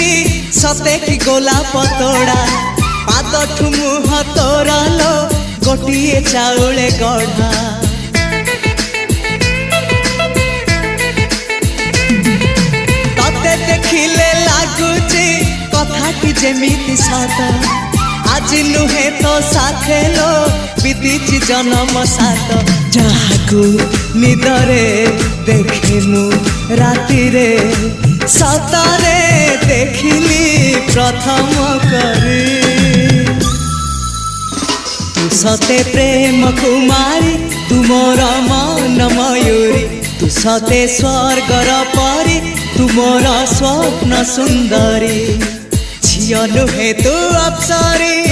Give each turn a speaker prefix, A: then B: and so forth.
A: देखिली सते कि गोलाप तोड़ा पाद मुह तोर लो गोटे चाउले गढ़ा तते देखिले लगुची कथाटी जेमिति सत आज नुहे तो साथे लो बीतीची जन्म सात जहाकू निदरे देखे मु राति रे सतरे देखिली प्रथम करी तू सते प्रेम कुमारी तू मोर मन मयूरी तू सते स्वर्गर परी तू मोर स्वप्न सुंदरी झियो नुहे तू अप्सरी।